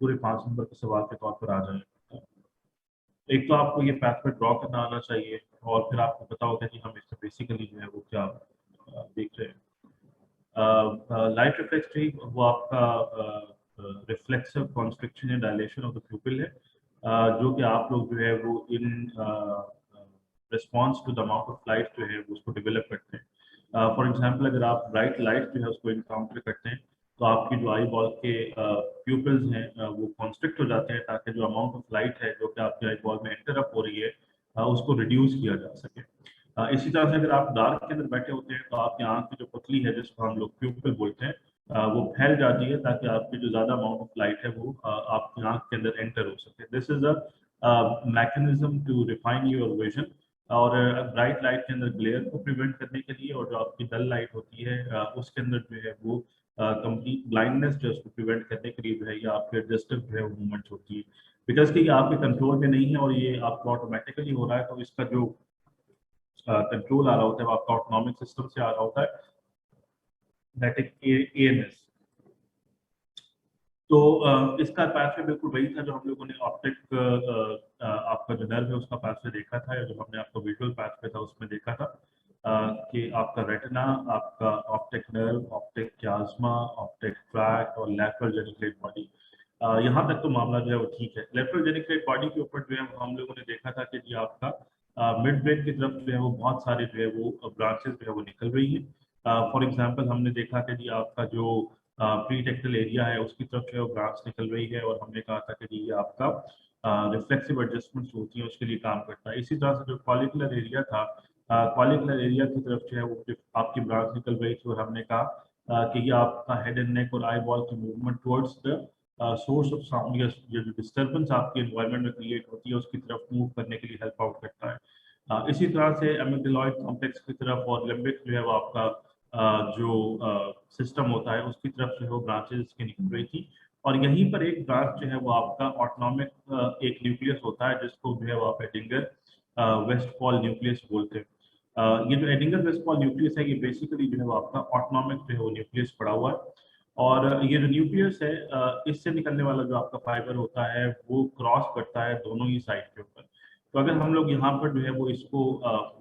पूरे 5 नंबर के सवाल के तौर पर आ जाएगा। एक तो आपको ये पैथवे ड्रॉ करना आना चाहिए, और फिर आपको पता होगा कि हम इसमें बेसिकली जो है वो क्या देख रहे हैं। लाइट रिफ्लेक्स वो आपका रिफ्लेक्सिव कॉन्स्ट्रिक्शन या डायलेशन ऑफ द प्यूपिल है, जो कि आप लोग जो है वो in response to the amount of light जो है उसको डेवलप करते हैं। फॉर एग्जांपल अगर आप ब्राइट लाइट जो है उसको इनकाउंटर करते हैं, तो आपकी जो आई बॉल के प्यूपिल्स हैं वो कॉन्स्ट्रिक्ट हो जाते हैं, ताकि जो अमाउंट ऑफ लाइट है जो कि आपकी आई बॉल में एंटर अप हो रही है उसको रिड्यूस किया जा सके। इसी तरह से अगर आप डार्क के अंदर बैठे होते हैं, तो आपकी आंख की जो पुतली है जिसको हम लोग प्यूपिल बोलते हैं, वो फैल जाती है, ताकि आपकी जो ज्यादा अमाउंट ऑफ लाइट है वो आपकी आंख के अंदर एंटर हो सके। This is a mechanism to refine your vision. और ब्राइट लाइट के अंदर ग्लेयर को प्रिवेंट करने के लिए, और जो आपकी डल लाइट होती है उसके अंदर जो है वो कंप्लीट ब्लाइंडनेस जो है उसको प्रिवेंट करने के लिए जो है ये आपके एडजस्टिव जो है वो मूवमेंट होती है। बिकॉज कि ये आपके कंट्रोल में नहीं है और ये आपको ऑटोमेटिकली हो रहा है, तो इसका जो कंट्रोल आ रहा होता है वो आपका ऑटोनॉमिक सिस्टम से आ रहा होता है, दैट इज एएनएस। तो इसका पाथवे बिल्कुल वही था जो हम लोगों ने ऑप्टिक आपका जो नर्व है उसका पाथवे देखा था, या जो हमने आपका विजुअल पाथवे था उसमें देखा था, कि आपका रेटिना, आपका optic nerve, optic chiasma, optic tract और लेटरल जेनिकुलेट बॉडी। यहाँ तक तो मामला जो है वो ठीक है। लेटरल जेनिकुलेट बॉडी के ऊपर जो है हम लोगों ने देखा था कि जी आपका मिड ब्रेन की तरफ जो है वो बहुत सारे जो है वो ब्रांचेस जो है वो निकल रही है। फॉर एग्जाम्पल हमने देखा कि जी आपका जो प्री टेक्टल एरिया है उसकी तरफ जो है वो ग्राफ्स निकल रही है, और हमने कहा था कि ये आपका रिफ्लेक्सिव एडजस्टमेंट्स होती है उसके लिए काम करता है। इसी तरह से जो कॉलिकुलर एरिया था, कॉलिकुलर एरिया की तरफ जो है वो आपकी ब्रांच निकल रही थी, और हमने कहा कि ये आपका हेड एंड नेक और आई बॉल की movement towards the source of sound, या जो डिस्टर्बेंस आपके एनवायरनमेंट में क्रिएट होती है उसकी तरफ मूव करने के लिए हेल्प आउट करता है। इसी तरह से एमिगडालॉइड कॉम्प्लेक्स की तरफ और लिम्बिक जो है वो आपका जो सिस्टम होता है उसकी तरफ से वो ब्रांचेस इसकी निकल रही थी। और यहीं पर एक ब्रांच जो है वो आपका ऑटोनॉमिक एक न्यूक्लियस होता है, जिसको जो है वो आप एडिंगर वेस्टफॉल न्यूक्लियस बोलते हैं। ये जो एडिंगर वेस्टफॉल न्यूक्लियस है ये बेसिकली जो है वो आपका ऑटोनॉमिक जो है वो न्यूक्लियस पड़ा हुआ है। और ये जो न्यूक्लियस है इससे निकलने वाला जो आपका फाइबर होता है वो क्रॉस करता है दोनों ही साइड के ऊपर। तो अगर हम लोग यहाँ पर जो है वो इसको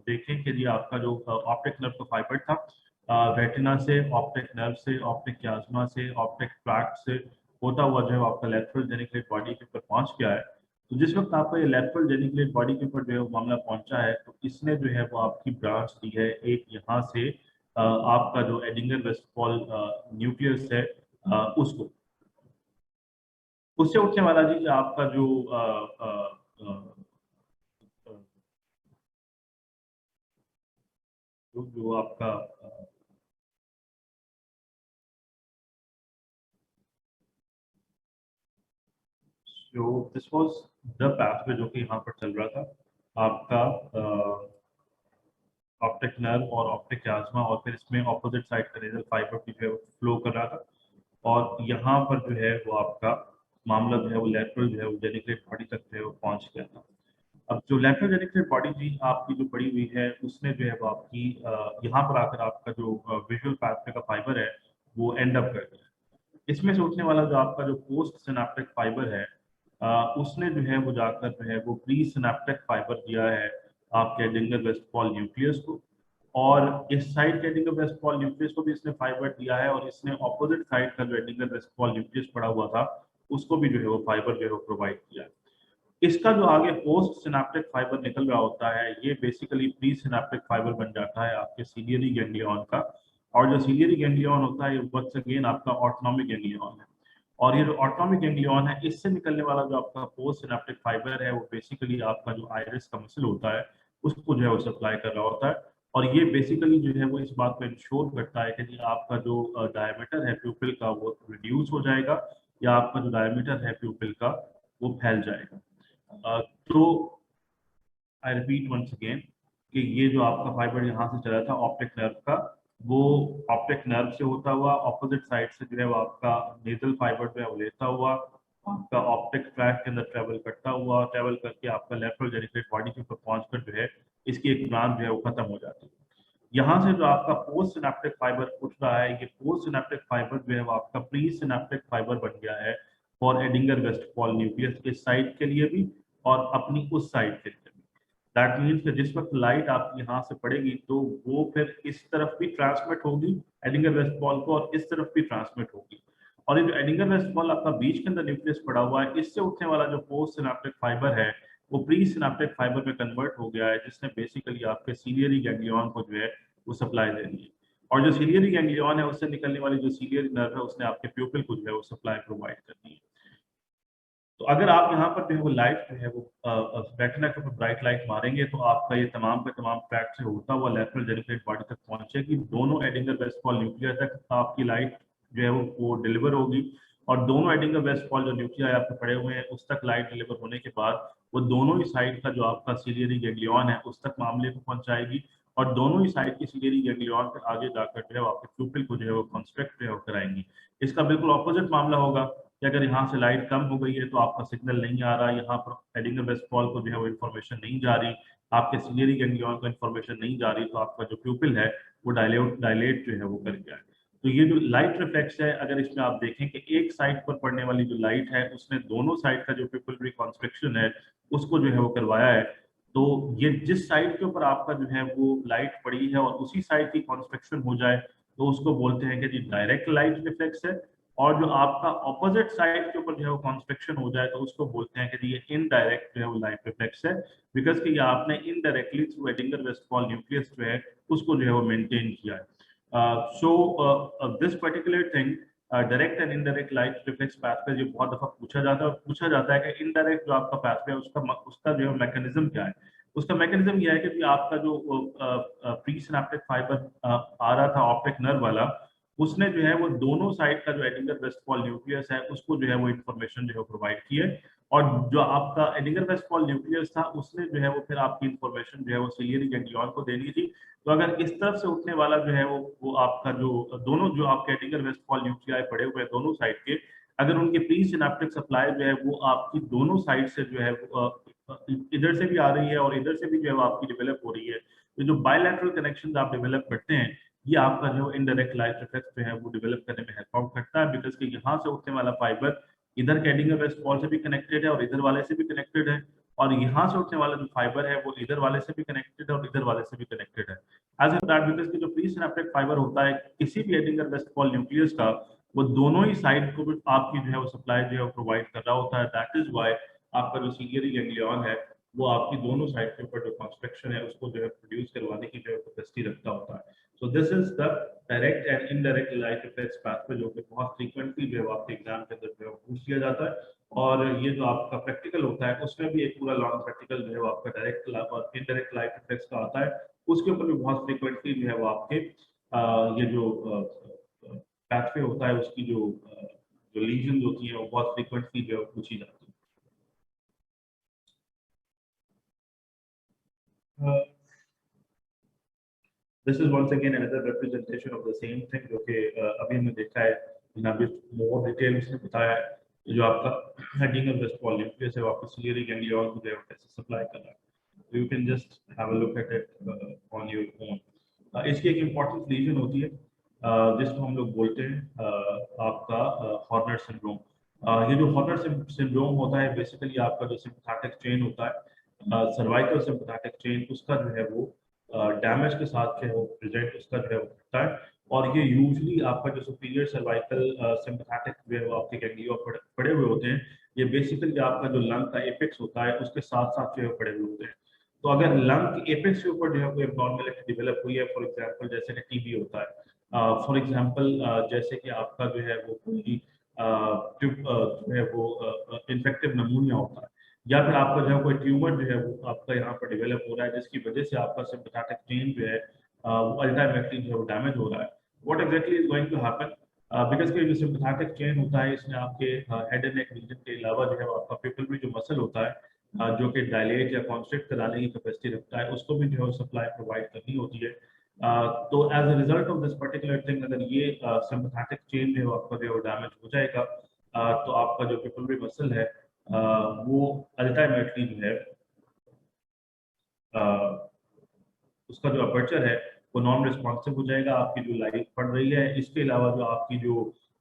देखें कि ये आपका जो ऑप्टिक नर्व का फाइबर था, रेटिना से, ऑप्टिक नर्व से, ऑप्टिक क्यास्मा से, ऑप्टिक ट्रैक्ट से होता हुआ जो है आपका लेटरल जेनिकुलेट बॉडी के ऊपर पहुंच गया है। तो जिस वक्त आपका ये लेटरल जेनिकुलेट बॉडी के ऊपर जो है वो मामला पहुंचा है, तो इसने जो है वो आपकी ब्रांच दी है एक यहाँ से आपका जो एडिंगर वेस्टफॉल न्यूक्लियस है उसको। उससे उठने वाला जी आपका जो जो आपका जो दिस वाज द पाथवे जो कि यहाँ पर चल रहा था आपका ऑप्टिक नर्व और ऑप्टिक क्यास्मा, और फिर इसमें ऑपोजिट साइड का नेजल फाइबर भी जो है फ्लो कर रहा था। और यहाँ पर जो है वो आपका मामला जो है वो लेटरल जो है वो जेनिकुलेट बॉडी तक जो है वो पहुंच गया था। अब जो लेटरल जेनिकुलेट बॉडी जी आपकी जो पड़ी हुई है उसने जो है वो आपकी यहाँ पर आकर आपका जो विजुअल पाथवे का फाइबर है वो एंड अप कर दिया। इसमें से उठने वाला जो आपका जो पोस्ट सिनेप्टिक फाइबर है उसने जो है वो जाकर जो है वो प्री सिनेप्टिक फाइबर दिया है आपके एडिंगर वेस्टफॉल न्यूक्लियस को। और इस साइड के एडिंगर वेस्टफॉल न्यूक्लियस को भी इसने फाइबर दिया है, और इसने ऑपोजिट साइड का जो एडिंगर वेस्टफॉल न्यूक्लियस पड़ा हुआ था उसको भी जो है वो फाइबर जो है वो प्रोवाइड किया है। इसका जो आगे पोस्ट सिनेप्टिक फाइबर निकल रहा होता है ये बेसिकली प्री सिनेप्टिक फाइबर बन जाता है आपके सीलियरी गैंग्लियन का। और जो सीलियरी गैंग्लियन होता है वंस अगेन आपका ऑटोनॉमिक गैंग्लियन है। और ये जो ऑटोनॉमिक गैंग्लियन है इससे निकलने वाला जो आपका पोस्ट सिनेप्टिक फाइबर है वो बेसिकली आपका जो आइरिस का मसल होता है उसको जो है वो सप्लाई कर रहा होता है। और ये बेसिकली जो है वो इस बात को इंश्योर करता है कि जी आपका जो डायमीटर है प्यूपिल का वो रिड्यूस हो जाएगा, या आपका जो डायमीटर है प्यूपिल का वो फैल जाएगा। तो आई रिपीट वंस अगेन कि ये जो आपका फाइबर यहाँ से चला था ऑप्टिक नर्व का, वो ऑप्टिक नर्व से होता हुआ ऑपोजिट साइड से जो है वो आपका नेजल फाइबर जो है वो लेता हुआ आपका ऑप्टिक ट्रैक के अंदर ट्रेवल करके आपका लेटरल जेनिकुलेट बॉडी के ऊपर पहुंचकर जो है इसकी एक ब्रांच जो है वो खत्म हो जाती है। यहाँ से जो आपका पोस्ट सिनेप्टिक फाइबर उठ रहा है, ये पोस्ट सिनेप्टिक फाइबर जो है वो आपका प्री सिनेप्टिक फाइबर बन गया है, फॉर एडिंगर वेस्टफॉल न्यूक्लियस, इस साइड के लिए भी और अपनी उस साइड के लिए भी। दैट मीन्स कि जिस वक्त लाइट आपकी यहाँ से पड़ेगी तो वो फिर इस तरफ भी ट्रांसमिट होगी एडिंगर वेस्टफॉल को, और इस तरफ भी ट्रांसमिट होगी। और ये जो एडिंगर वेस्टफॉल आपका बीच के अंदर न्यूक्लियस पड़ा हुआ है, इससे उठने वाला जो पोस्ट सिनेप्टिक फाइबर है वो प्री सिनेप्टिक फाइबर में कन्वर्ट हो गया है, जिसने बेसिकली आपके सीलियरी गैंग्लियन को जो है वो सप्लाई दे रही है। और जो सीलियरी गैंग्लियन है उससे निकलने वाली जो सीलियरी नर्व है उसने आपके प्यूपिल को जो है वो सप्लाई प्रोवाइड करनी है। तो अगर आप यहाँ पर जो है वो लाइट जो है वो रेटिना के ऊपर ब्राइट लाइट मारेंगे तो आपका ये तमाम का तमाम ट्रैक से होता हुआ लेटरल जेनिकुलेट बॉडी तक पहुंचेगी, दोनों एडिंगर वेस्टफॉल न्यूक्लियर तक आपकी लाइट जो है वो डिलीवर होगी। और दोनों एडिंगर वेस्टफॉल जो न्यूक्लियर आपके पड़े हुए हैं उस तक लाइट डिलीवर होने के बाद वो दोनों ही साइड का जो आपका सीलियरी गैंग्लियन है उस तक मामले को पहुंचाएगी, और दोनों ही साइड की सीलियरी गैंग्लियन पर आगे जाकर जो है आपके प्यूपिल को जो है वो कंस्ट्रक्ट जो है कराएंगी। इसका बिल्कुल ऑपोजिट मामला होगा कि अगर यहाँ से लाइट कम हो गई है तो आपका सिग्नल नहीं आ रहा, यहाँ पर एडिंगर वेस्टफॉल को जो है वो इन्फॉर्मेशन नहीं जा रही, आपके सीलियरी गैंग्लियन को इन्फॉर्मेशन नहीं जा रही, तो आपका जो प्यूपिल है वो डायलेट जो है वो कर गया है। तो ये जो लाइट रिफ्लेक्स है, अगर इसमें आप देखें कि एक साइड पर पड़ने वाली जो लाइट है उसने दोनों साइड का जो प्यूपिलरी कॉन्स्ट्रिक्शन है उसको जो है वो करवाया है। तो ये जिस साइड के ऊपर आपका जो है वो लाइट पड़ी है और उसी साइड की कॉन्स्ट्रिक्शन हो जाए तो उसको बोलते हैं कि जी डायरेक्ट लाइट रिफ्लेक्स है, और जो आपका ऑपोजिट साइड के ऊपर जो है वो कॉन्स्ट्रक्शन हो जाए तो उसको बोलते हैं कि ये इनडायरेक्ट जो है वो लाइट रिफ्लेक्स है, बिकॉज कि ये आपने इनडायरेक्टली थ्रू एडिंगर वेस्टफॉल न्यूक्लियस जो है उसको जो है वो मेंटेन किया है। So this particular thing direct and indirect light reflex pathway जो बहुत दफा पूछा जाता है कि इनडायरेक्ट जो आपका पाथवे है उसका जो है मैकेनिज्म क्या है। उसका मैकेनिज्म यह है कि आपका जो प्री सिनेप्टिक फाइबर आ रहा था ऑप्टिक नर्व वाला, उसने जो है वो दोनों साइड का जो एडिंगर वेस्टफॉल न्यूक्लियस है उसको जो है वो इन्फॉर्मेशन जो है प्रोवाइड की है, और जो आपका एडिंगर वेस्टफॉल न्यूक्लियस था उसने जो है वो फिर आपकी इन्फॉर्मेशन जो है वो सीलियरी गैंग्लियन को देनी थी। तो अगर इस तरफ से उठने वाला जो है वो आपका जो दोनों जो आपके एडिंगर वेस्टफॉल न्यूक्लियाई पड़े हुए हैं दोनों साइड के, अगर उनकी प्री सिनेप्टिक सप्लाई जो है वो आपकी दोनों साइड से जो है इधर से भी आ रही है और इधर से भी जो है वो आपकी डेवलप हो रही है, तो जो बायलैटरल कनेक्शन आप डेवलप करते हैं ये आपका जो इनडायरेक्ट लाइट रिफ्लेक्स जो है वो डेवलप करने में हेल्प आउट करता है, बिकॉज कि यहाँ से उठने वाला फाइबर इधर के एडिंगर वेस्टफॉल से भी कनेक्टेड है और इधर वाले से भी कनेक्टेड है, और यहाँ से उठने वाला जो फाइबर है वो इधर वाले से भी कनेक्टेड है और इधर वाले से भी कनेक्टेड है। एज ए दैट बिकॉज कि जो प्री सिनेप्टिक फाइबर होता है किसी भी एडिंगर वेस्टफॉल न्यूक्लियस का, वो दोनों ही साइड को भी आपकी जो है वो सप्लाई जो है प्रोवाइड कर रहा होता है। दैट इज वाई आपका जो सीलियरी गैंग्लियन है वो आपकी दोनों साइड के ऊपर जो कंस्ट्रक्शन है उसको जो है प्रोड्यूस करवाने की जो है कैपेसिटी रखता होता है। So this is the direct and indirect light reflex pathway, जो कि बहुत फ्रीक्वेंटली जो है आपके एग्जाम के अंदर जो है पूछ लिया जाता है। और ये जो आपका प्रैक्टिकल होता है उसमें भी एक पूरा लॉन्ग प्रैक्टिकल जो है आपका डायरेक्ट और इनडायरेक्ट लाइट रिफ्लेक्स का आता है, उसके ऊपर भी बहुत फ्रीक्वेंटली जो है वो आपके ये जो पाथवे होता है उसकी जो लीजन होती है वो बहुत फ्रीक्वेंटली जो है पूछी जाती है। This is once again another representation of the same thing जो कि अभी हमने देखा है, अभी more डिटेल उसने बताया है जो आपका एडिंगर वेस्टफॉल न्यूक्लियस है वो आपको सीलियरी गैंग्लियन को जो है कैसे सप्लाई कर रहा है। So you can just have a look at it on your own. इसकी एक इम्पॉर्टेंट रीजन होती है जिसको हम लोग बोलते हैं आपका हॉर्नर सिंड्रोम। ये जो हॉर्नर सिंड्रोम होता है बेसिकली आपका जो सिम्पथेटिक चेन होता है सर्वाइकल सिम्पथेटिक चेन उसका जो है वो डैमेज के साथ जो है वो प्रेजेंट उसका जो है वो होता है, और ये यूजली आपका जो सुपीरियर सर्वाइकल सिम्पथेटिक जो है वो आपके गैंग्लियन पड़े हुए होते हैं, ये बेसिकली आपका जो लंग का एपेक्स होता है उसके साथ साथ जो है पड़े हुए होते हैं। तो अगर लंग के एपेक्स के ऊपर जो है कोई एबनॉर्मलिटी डेवलप हुई है, फॉर एग्जांपल जैसे कि टीबी होता है, फॉर एग्जांपल जैसे कि आपका जो है वो कोई जो है वो इन्फेक्टिव नमूनिया होता है, या फिर आपका जो है कोई ट्यूमर जो है वो आपका यहाँ पर डेवलप हो रहा है जिसकी वजह से आपका सिम्पथेटिक चेन जो है वो अल्टीमेटली जो है वो डैमेज हो रहा है। What exactly is going to happen, because कि जो सिम्पथेटिक चेन होता है इसमें आपके हेड एंड नेक रीजन के अलावा जो है वो आपका पिपलरी जो मसल होता है जो कि डायलेट या कॉन्स्ट्रिक्ट कराने की कैपेसिटी रखता है उसको भी जो है सप्लाई प्रोवाइड करनी होती है। तो as a result of this particular thing अगर ये सिम्पथेटिक चेन जो है आपका जो डैमेज हो जाएगा तो आपका जो पिपलरी मसल है वो अल्टीमेटली जो है उसका जो अपर्चर है वो नॉन रिस्पॉन्सिव हो जाएगा, आपकी जो लाइट पड़ रही है इसके अलावा जो आपकी जो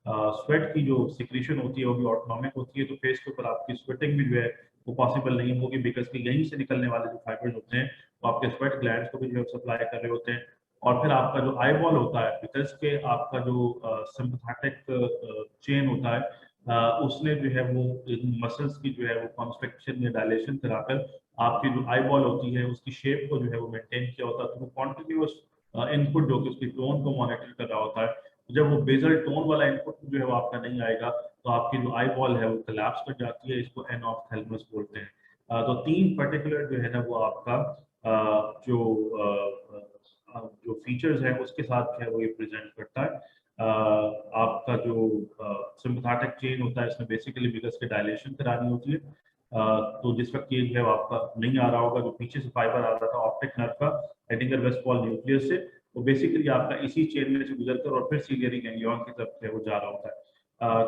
स्वेट की जो सिक्रीशन होती है वो भी ऑटोनॉमिक होती है, तो फेस के ऊपर आपकी स्वेटिंग भी जो है वो पॉसिबल नहीं होगी, बिकॉज कि यहीं से निकलने वाले जो फाइबर्स होते हैं वो आपके स्वेट ग्लैंड्स को भी जो है सप्लाई कर रहे होते हैं। और फिर आपका जो आई बॉल होता है, बिकॉज के आपका जो सिंपैथेटिक चेन होता है, उसने जो है वो मसल्स की जो है वो कॉन्स्ट्रक्शन या डायलेशन कराकर आपकी जो आई बॉल होती है उसकी शेप को जो है वो मेंटेन किया होता है। तो वो कॉन्टिन्यूस इनपुट जो कि उसकी टोन को मॉनिटर कर रहा होता है, जब वो बेजल टोन वाला इनपुट जो है वो आपका नहीं आएगा तो आपकी जो आई बॉल है वो कोलैप्स कर जाती है। इसको एनॉप्थेल्मस बोलते हैं। तो तीन पर्टिकुलर जो है ना वो आपका जो फीचर्स है उसके साथ जो है वो ये प्रेजेंट करता है। आपका जो सिम्पथेटिक चेन होता है इसमें बेसिकली विगस के डायलेशन करानी होती है। तो जिस वक्त ये जो है आपका नहीं आ रहा होगा, जो पीछे से फाइबर आ रहा था ऑप्टिक नर्व का एडिंगर वेस्टफॉल न्यूक्लियस से, वो बेसिकली आपका इसी चेन में से गुजरकर और फिर सीलियरी गैंग्लियन की तरफ जो है वो जा रहा होता है।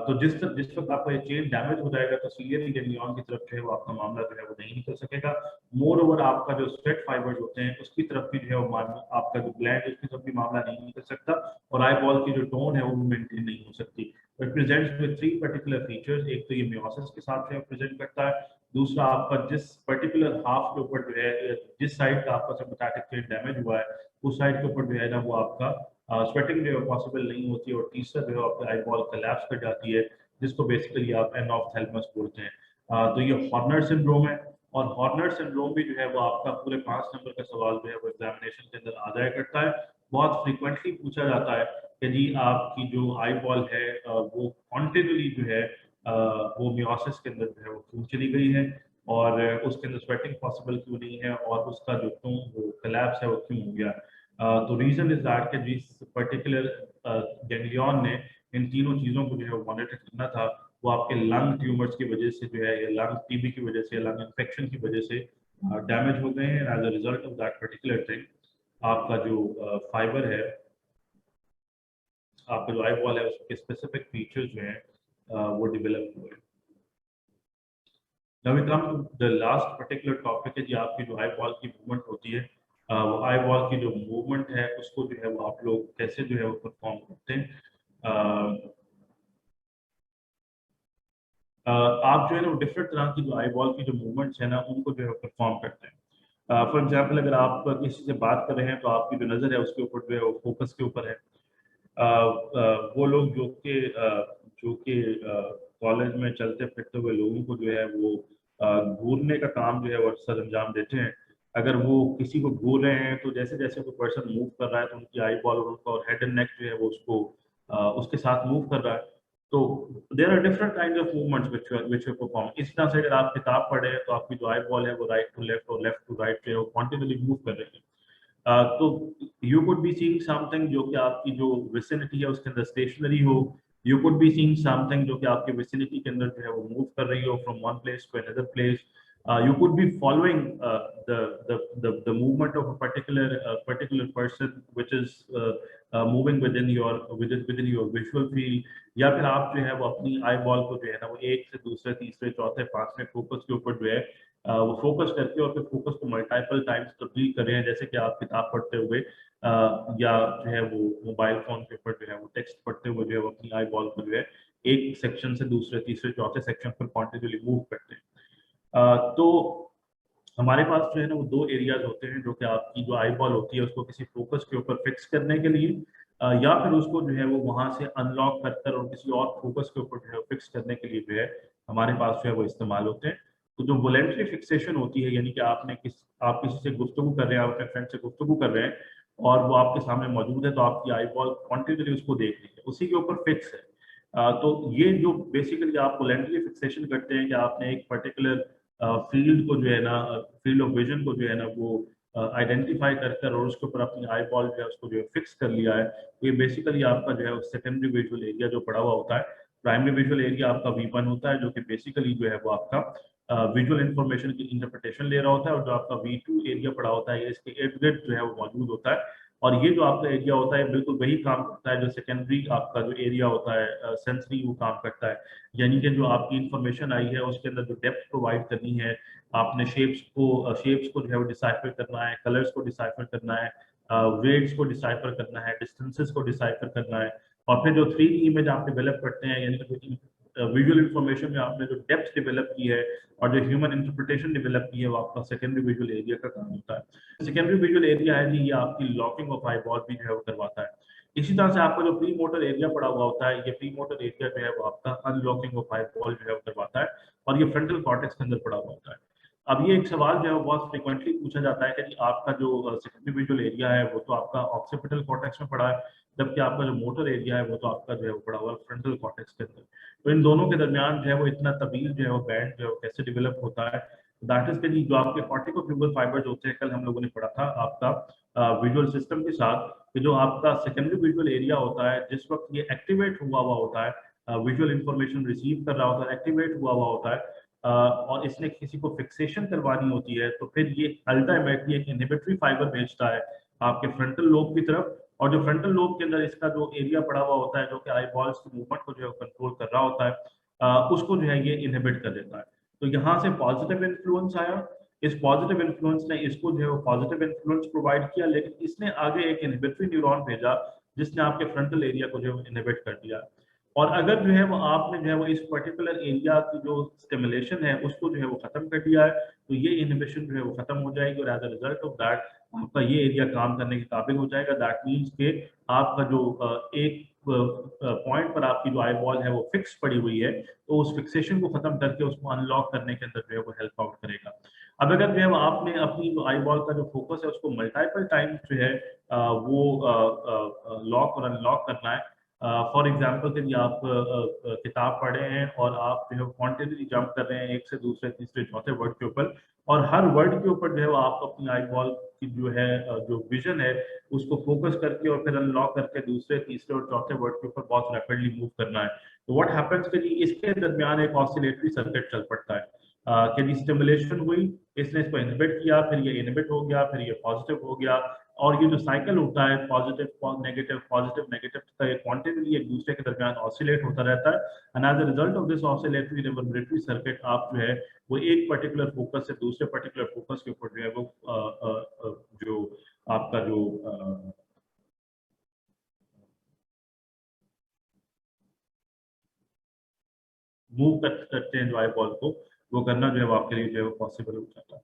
तो जिस वक्त आपका ये चेन डैमेज हो जाएगा तो सीलियरी गैंग्लियन की तरफ जो है वो आपका मामला जो है वो नहीं निकल सकेगा। मोर ओवर आपका जो स्वेट फाइबर्स होते हैं उसकी तरफ भी जो है वो आपका जो ग्लैंड है उसकी तरफ भी मामला नहीं निकल सकता, और आई बॉल की जो टोन है वो भी मेंटेन नहीं हो सकती। It presents with three particular features. एक तो ये मियोसिस के साथ जो है प्रेजेंट करता है। दूसरा आपका जिस पर्टिकुलर हाफ के ऊपर जो है, जिस साइड का आपका सिम्पैथेटिक चेन डैमेज हुआ है उस साइड के ऊपर जो है ना वो आपका स्वेटिंग जो है पॉसिबल नहीं होती है। और तीसरा जो है आपका आई बॉल कोलैप्स कर जाती है, जिसको बेसिकली आप एनॉप्थेल्मस बोलते हैं। तो ये हॉर्नर सिंड्रोम है। और हॉर्नर सिंड्रोम भी जो है वो आपका पूरे 5 नंबर का सवाल जो है वो एग्जामिनेशन के अंदर आ जाया करता है। बहुत फ्रीक्वेंटली पूछा जाता है कि जी आपकी जो आई बॉल है वो कॉन्टिन्यूली जो है वो मियोसिस के अंदर जो है वो क्यों चली गई है, और उसके अंदर स्वेटिंग पॉसिबल क्यों नहीं है, और उसका जो टोन वो कोलैप्स है वो क्यों हो गया। तो रीजन इज दैट कि जिस पर्टिकुलर गैंग्लियन ने इन तीनों चीजों को जो है मॉनिटर करना था वो आपके लंग ट्यूमर्स की वजह से जो है, या लंग टीबी की वजह से, या लंग इन्फेक्शन की वजह से डैमेज हो गए हैं। As a result of that particular thing आपका जो फाइबर है, आपका जो आई बॉल है उसके स्पेसिफिक फीचर्स जो हैं वो डेवलप हुए। Now we come to the last particular topic है जी, आपकी जो आई बॉल की मूवमेंट होती है, वो आई बॉल की जो मूवमेंट है उसको जो है वो आप लोग कैसे जो है वो परफॉर्म करते हैं। आप जो है ना डिफरेंट तरह की जो आई बॉल की जो मूवमेंट्स है ना उनको जो है परफॉर्म करते हैं। फॉर एग्जाम्पल अगर आप किसी से बात कर रहे हैं तो आपकी जो नज़र है उसके ऊपर जो है वो फोकस के ऊपर है। वो लोग जो कि कॉलेज में चलते फिरते हुए लोगों को जो है वो घूरने का काम जो है वो अक्सर अंजाम देते हैं। अगर वो किसी को घूर रहे हैं तो जैसे जैसे कोई पर्सन मूव कर रहा है तो उनकी आई बॉल और उनका हेड एंड नेक जो है वो उसके साथ मूव कर रहा है। तो there are different kind of movements which you perform. इस तरह से अगर आप किताब पढ़े हैं तो आपकी जो आई बॉल है वो राइट टू लेफ्ट और लेफ्ट टू राइट जो है वो कॉन्टिन्यूली मूव कर रही है। तो you could be seeing something जो कि आपकी जो विसिनिटी है उसके अंदर स्टेशनरी हो। You could be seeing something जो कि आपके विसिनिटी के अंदर जो है वो मूव कर रही हो from one place to another place. You could be following the movement of a particular person which is moving within your visual field। या फिर आप जो है वो अपनी आई बॉल को जो है ना वो एक से दूसरे तीसरे चौथे पांचवें फोकस के ऊपर जो है वो फोकस करके और फिर फोकस को मल्टीपल टाइम्स तब्दील कर रहे हैं, जैसे कि आप किताब पढ़ते हुए या जो है वो मोबाइल फोन के ऊपर जो है वो टेक्स्ट पढ़ते हुए जो है वो अपनी आई बॉल को जो है एक सेक्शन से दूसरे तीसरे चौथे सेक्शन पर कॉन्टिन्यूली मूव करते हैं। तो हमारे पास जो है ना वो दो एरियाज होते हैं जो कि आपकी जो आई बॉल होती है उसको किसी फोकस के ऊपर फिक्स करने के लिए या फिर उसको जो है वो वहां से अनलॉक कर और किसी और फोकस के ऊपर जो है फिक्स करने के लिए जो है हमारे पास जो है वो इस्तेमाल होते हैं। तो जो वॉलेंट्री फिक्सेशन होती है, यानी कि आप किसी से गुफ्तगू कर रहे हैं, आप अपने फ्रेंड से गुफ्तगू कर रहे हैं और वो आपके सामने मौजूद है, तो आपकी आई बॉल कॉन्टिन्यूसली उसको देख रही है, उसी के ऊपर फिक्स है। तो ये जो बेसिकली आप वॉलेंट्री फिक्सेशन करते हैं कि आपने एक पर्टिकुलर फील्ड को जो है ना, फील्ड ऑफ विजन को जो है ना वो आइडेंटिफाई कर और उसके ऊपर अपनी आई बॉल जो है उसको जो है फिक्स कर लिया है। तो ये बेसिकली आपका जो है सेकेंडरी विजुअल एरिया जो पड़ा हुआ होता है। प्राइमरी विजुअल एरिया आपका V1 होता है जो कि बेसिकली जो है वो आपका विजुअल इंफॉर्मेशन की इंटरप्रिटेशन ले रहा होता है, और जो आपका V2 एरिया पड़ा होता है ये इसके इर्द गिर्द जो है वो मौजूद होता है। और ये जो आपका एरिया होता है बिल्कुल वही काम करता है जो सेकेंडरी आपका जो एरिया होता है सेंसरी वो काम करता है। यानी कि जो आपकी इंफॉर्मेशन आई है उसके अंदर जो डेप्थ प्रोवाइड करनी है, आपने शेप्स को जो है वो डिसाइफर करना है, कलर्स को डिसाइफर करना है, वेट्स को डिसाइफर करना है, डिस्टेंसेस को डिसाइफर करना है, और फिर जो 3D इमेज आप डेवलप करते हैं, यानी कि विजुअल इंफॉर्मेशन में आपने जो डेप्थ डेवलप की है और जो ह्यूमन इंटरप्रिटेशन डेवलप की है, वो आपका सेकेंडरी विजुअल एरिया का काम होता है। सेकेंडरी विजुअल एरिया है जी, ये आपकी लॉकिंग ऑफ आई बॉल भी जो है वो करवाता है। इसी तरह से आपका जो प्री मोटर एरिया पड़ा हुआ होता है, ये प्री मोटर एरिया जो है वो आपका अनलॉकिंग ऑफ आई बॉल जो है वो करवाता है, और ये फ्रंटल कॉर्टेक्स के अंदर पड़ा हुआ होता है। अब ये एक सवाल जो है बहुत फ्रिक्वेंटली पूछा जाता है कि आपका जो सेकेंडरी विजुअल एरिया है वो तो आपका ऑक्सीपिटल कॉर्टेक्स में पड़ा है, जबकि आपका जो मोटर एरिया है वो तो आपका जो है वो पड़ा हुआ है फ्रंटल कॉर्टेक्स के अंदर। तो इन दोनों के दरमियान जो है वो इतना तवील जो है वो बैंड जो है वो कैसे डेवलप होता है, दैट इज के जी जो आपके कॉर्टिकोफ्यूगल फाइबर्स होते हैं, कल हम लोगों ने पढ़ा था आपका विजुअल सिस्टम के साथ, कि जो आपका सेकेंडरी विजुअल एरिया होता है जिस वक्त ये एक्टिवेट हुआ हुआ होता है, विजुअल इंफॉर्मेशन रिसीव कर रहा होता है, एक्टिवेट हुआ हुआ होता है, और इसने किसी को फिक्सेशन करवानी होती है, तो फिर ये अल्टीमेटली एक इनहिबिटरी फाइबर भेजता है आपके फ्रंटल लोब की तरफ, और जो फ्रंटल लोब के अंदर इसका जो एरिया पड़ा हुआ होता है जो कि आई बॉल्स की मूवमेंट को जो है कंट्रोल कर रहा होता है, उसको जो है ये इनहिबिट कर देता है। तो यहाँ से पॉजिटिव इन्फ्लुएंस आया, इस पॉजिटिव इन्फ्लुएंस ने इसको जो है वो पॉजिटिव इन्फ्लुएंस प्रोवाइड किया, लेकिन इसने आगे एक इनहिबिटरी न्यूरॉन भेजा जिसने आपके फ्रंटल एरिया को जो है इनहिबिट कर दिया। और अगर जो है वो आपने जो है वो इस पर्टिकुलर एरिया की जो स्टिमुलेशन है उसको जो है वो खत्म कर दिया है, तो ये इनहिबिशन जो है वो खत्म हो जाएगी, और as a result of that आपका ये एरिया काम करने के काबिल हो जाएगा। दैट मीन्स के आपका जो एक पॉइंट पर आपकी जो आई बॉल है वो फिक्स पड़ी हुई है, तो उस फिक्सेशन को खत्म करके उसको अनलॉक करने के अंदर जो है वो हेल्प आउट करेगा। अब अगर जो है वो आपने अपनी जो आई बॉल का जो फोकस है उसको मल्टीपल टाइम जो है वो लॉक और अनलॉक करना है, फॉर एग्जाम्पल यदि आप किताब पढ़ रहे हैं और आप जो है कॉन्टिन्यूसली जंप कर रहे हैं एक से दूसरे तीसरे चौथे वर्ड के ऊपर, और हर वर्ड के ऊपर जो है आप अपनी आई बॉल की जो है जो विजन है उसको फोकस करके और फिर अनलॉक करके दूसरे तीसरे और चौथे वर्ड के ऊपर बहुत रैपिडली मूव करना है, तो व्हाट हैपेंस कि इसके दरमियान एक ऑसिलेटरी सर्किट चल पड़ता है, कि स्टिमुलेशन हुई, इसने इसको इनहिबिट किया, फिर ये इनहिबिट हो गया, फिर ये पॉजिटिव हो गया, और ये जो साइकिल होता है पॉजिटिव नेगेटिव का, ये क्वांटिटी एक दूसरे के दरमियान ऑसिलेट होता रहता है, and as a result of this oscillatory reverberatory circuit आप जो है वो एक पर्टिकुलर फोकस से दूसरे पर्टिकुलर फोकस के ऊपर जो है वो जो आपका जो मूव करते हैं जो आई बॉल को, वो करना जो है वो आपके लिए जो है वो पॉसिबल हो जाता है।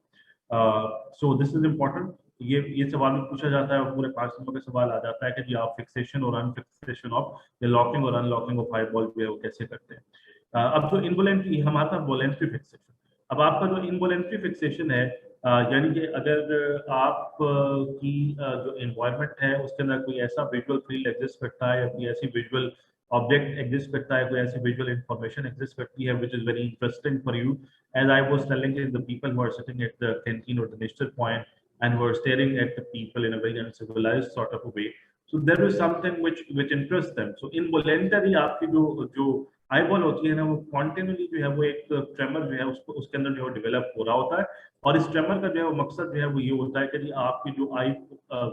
So this is important. ये सवाल भी पूछा जाता है और पूरे 5 नंबर का सवाल आ जाता है कि जी आप फिक्सेशन और अनफिक्सेशन ऑफ या लॉकिंग और अनलॉकिंग ऑफ आई बॉल जो है वो कैसे करते हैं। अब जो इनवोलेंट्री हमारे पास वोलेंट्री फिक्सेशन, अब आपका जो इनवोलेंट्री फिक्सेशन है, यानी कि अगर आप की जो एनवायरनमेंट है उसके अंदर कोई ऐसा विजुअल फील्ड एग्जिस्ट करता है या कोई ऐसी विजुअल ऑब्जेक्ट एग्जिस्ट करता है, कोई ऐसी विजुअल इंफॉर्मेशन एग्जिस्ट करती है which is very interesting for you, as I was telling the people who are sitting at the canteen और द निश्चित point and were staring at the people in a very uncivilized sort of a way, so there is something which interests them. So involuntary आपकी जो eye ball होती है ना, वो continually जो है वो एक ट्रेमर जो है उसको उसके अंदर जो है डेवलप हो रहा होता है, और इस ट्रेमर का जो है वो मकसद जो है वो ये होता है कि आपकी जो आई